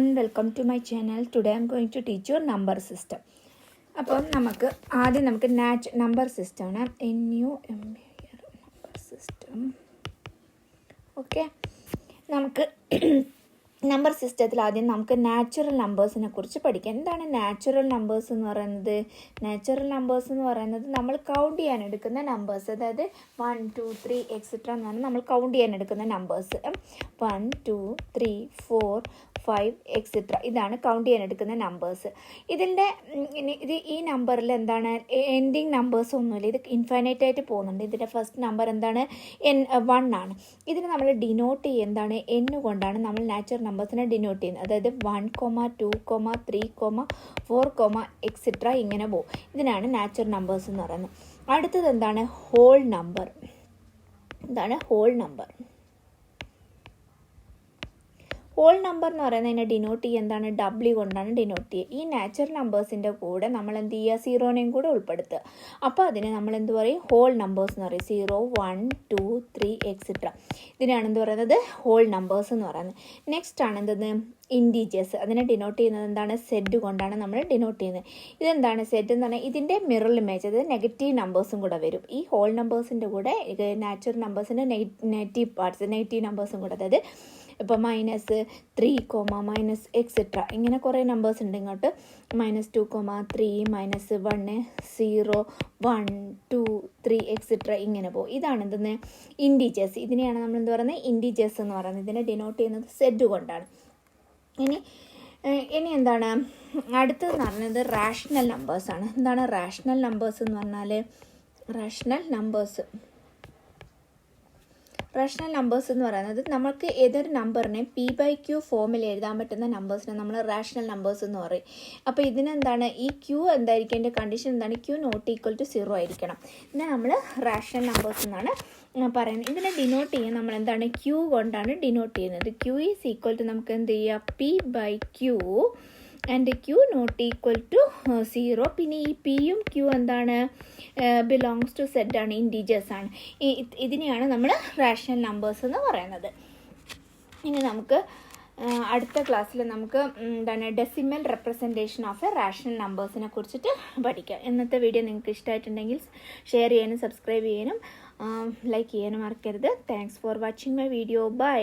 Welcome to my channel. Today I am going to teach you number system. അപ്പം ആദ്യം നമുക്ക് number system ആണ്. Number system. Okay, നമുക്ക് number സിസ്റ്റത്തിൽ ആദ്യം നമുക്ക് നാച്ചുറൽ നമ്പേഴ്സിനെ കുറിച്ച് പഠിക്കാം. എന്താണ് നാച്ചുറൽ നമ്പേഴ്സ് എന്ന് പറയുന്നത്? നാച്ചുറൽ നമ്പേഴ്സ് എന്ന് പറയുന്നത് നമ്മൾ കൗണ്ട് ചെയ്യാൻ എടുക്കുന്ന നമ്പേഴ്സ്, അതായത് 1 2 3 എക്സെട്ര എന്നാണ് നമ്മൾ കൗണ്ട് ചെയ്യാൻ എടുക്കുന്ന നമ്പേഴ്സ്. 1 2 3 4 5 എക്സെട്ര, ഇതാണ് കൗണ്ട് ചെയ്യാൻ എടുക്കുന്ന നമ്പേഴ്സ്. ഈ നമ്പറിൽ എന്താണ് എൻഡിങ് നമ്പേഴ്സ് ഒന്നുമില്ല, ഇത് ഇൻഫൈനൈറ്റ് ആയിട്ട് പോകുന്നുണ്ട്. ഇതിൻ്റെ ഫസ്റ്റ് നമ്പർ എന്താണ്? 1 ആണ്. ഇതിന് നമ്മൾ ഡിനോട്ട് ചെയ്യുക എന്താണ്? n കൊണ്ടാണ് നമ്മൾ നാച്ചുറൽ നമ്പേഴ്സിനെ ഡിനോട്ട് ചെയ്യുന്നത്. അതായത് 1, 2, 3, 4, എക്സെട്ര ഇങ്ങനെ പോകും. ഇതിനാണ് നാച്ചുറൽ നമ്പേഴ്സ് എന്ന് പറയുന്നത്. അടുത്തത് എന്താണ്? Whole number. എന്താണ് ഹോൾ നമ്പർ? ഹോൾ നമ്പർ എന്ന് പറയുന്നതിനെ ഡിനോട്ട് ചെയ്യുക എന്താണ്? W കൊണ്ടാണ് ഡിനോട്ട് ചെയ്യുക. ഈ നാച്ചുറൽ നമ്പേഴ്സിൻ്റെ കൂടെ നമ്മൾ എന്ത് ചെയ്യുക? സീറോനെയും കൂടെ ഉൾപ്പെടുത്തുക. അപ്പോൾ അതിനെ നമ്മൾ എന്ത് പറയും? ഹോൾ നമ്പേഴ്സ് എന്ന് പറയും. 0 1 2 3 എക്സെട്ര, ഇതിനാണ് എന്ത് പറയുന്നത്? ഹോൾ നമ്പേഴ്സ് എന്ന് പറയുന്നത്. നെക്സ്റ്റ് ആണ് എന്തെന്ന്? ഇൻറ്റീജേഴ്സ്. അതിനെ ഡിനോട്ട് ചെയ്യുന്നത് എന്താണ്? സെഡ് കൊണ്ടാണ് നമ്മൾ ഡിനോട്ട് ചെയ്യുന്നത്. ഇതെന്താണ് സെഡ് എന്ന് പറഞ്ഞാൽ? ഇതിൻ്റെ മിറർ ഇമേജ്, അതായത് നെഗറ്റീവ് നമ്പേഴ്സും കൂടെ വരും. ഈ ഹോൾ നമ്പേഴ്സിൻ്റെ കൂടെ നാച്ചുറൽ നമ്പേഴ്സിൻ്റെ നെഗറ്റീവ് പാർട്സ്, നെഗറ്റീവ് നമ്പേഴ്സും കൂടെ, അതായത് ഇപ്പോൾ -3, എക്സെട്ര ഇങ്ങനെ കുറേ നമ്പേഴ്സ് ഉണ്ട്. ഇങ്ങോട്ട് -2, 3, -1 0 1 2 3 എക്സെട്ര ഇങ്ങനെ പോകും. ഇതാണ് എന്തെന്ന്? ഇൻറ്റീജേഴ്സ്. ഇതിനെയാണ് നമ്മൾ എന്ത് പറയുന്നത്? ഇൻറ്റീജേഴ്സ് എന്ന് പറയുന്നത്. ഇതിനെ ഡിനോട്ട് ചെയ്യുന്നത് സെഡ് കൊണ്ടാണ്. ഇനി എന്താണ് അടുത്തതെന്ന് പറഞ്ഞത്? റാഷണൽ നമ്പേഴ്സാണ്. എന്താണ് റാഷണൽ നമ്പേഴ്സ് എന്ന് പറഞ്ഞാൽ? റാഷണൽ നമ്പേഴ്സ് എന്ന് പറയുന്നത് നമുക്ക് ഏതൊരു നമ്പറിനെ P/Q ഫോമിൽ എഴുതാൻ പറ്റുന്ന നമ്പേഴ്സിനെ നമ്മൾ റാഷണൽ നമ്പേഴ്സ് എന്ന് പറയും. അപ്പോൾ ഇതിനെന്താണ്? ഈ Q എന്തായിരിക്കും? എൻ്റെ കണ്ടീഷൻ എന്താണ്? Q ≠ 0 ആയിരിക്കണം. ഇതിനെ നമ്മൾ റാഷണൽ നമ്പേഴ്സ് എന്നാണ് പറയുന്നത്. ഇതിനെ ഡിനോട്ട് ചെയ്യാൻ നമ്മൾ എന്താണ്? Q കൊണ്ടാണ് ഡിനോട്ട് ചെയ്യുന്നത്. Q = നമുക്ക് എന്ത് ചെയ്യുക? P/Q and Q ≠ 0. പിന്നെ ഈ പിയും Q എന്താണ്? ബിലോങ്സ് ടു സെഡ് ആണ്, ഇൻറ്റീജേഴ്സ് ആണ്. ഇതിനെയാണ് നമ്മൾ റാഷണൽ നമ്പേഴ്സ് എന്ന് പറയുന്നത്. ഇനി നമുക്ക് അടുത്ത ക്ലാസ്സിൽ നമുക്ക് എന്താണ് decimal representation of a rational നമ്പേഴ്സിനെ കുറിച്ചിട്ട് പഠിക്കാം. ഇന്നത്തെ വീഡിയോ നിങ്ങൾക്ക് ഇഷ്ടമായിട്ടുണ്ടെങ്കിൽ ഷെയർ ചെയ്യാനും സബ്സ്ക്രൈബ് ചെയ്യാനും ലൈക്ക് ചെയ്യാനും മറക്കരുത്. Thanks for watching my video. By.